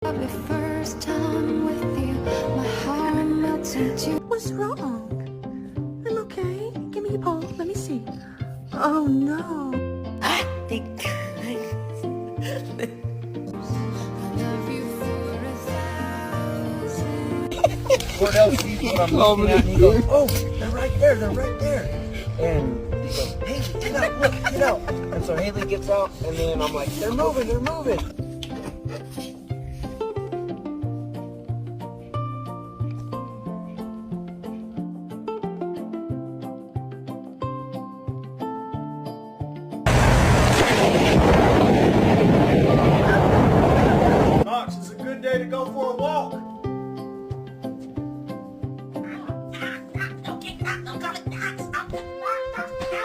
The first time with you, my heart melted to. What's wrong? I'm okay. Give me your paw. Let me see. Oh no. I love you for 1,000. Cordell sees what I'm looking at and he goes, oh, they're right there, And he goes, Haley, get out, look, get out. And so Haley gets out and then I'm like, they're moving. Knox, it's a good day to go for a walk.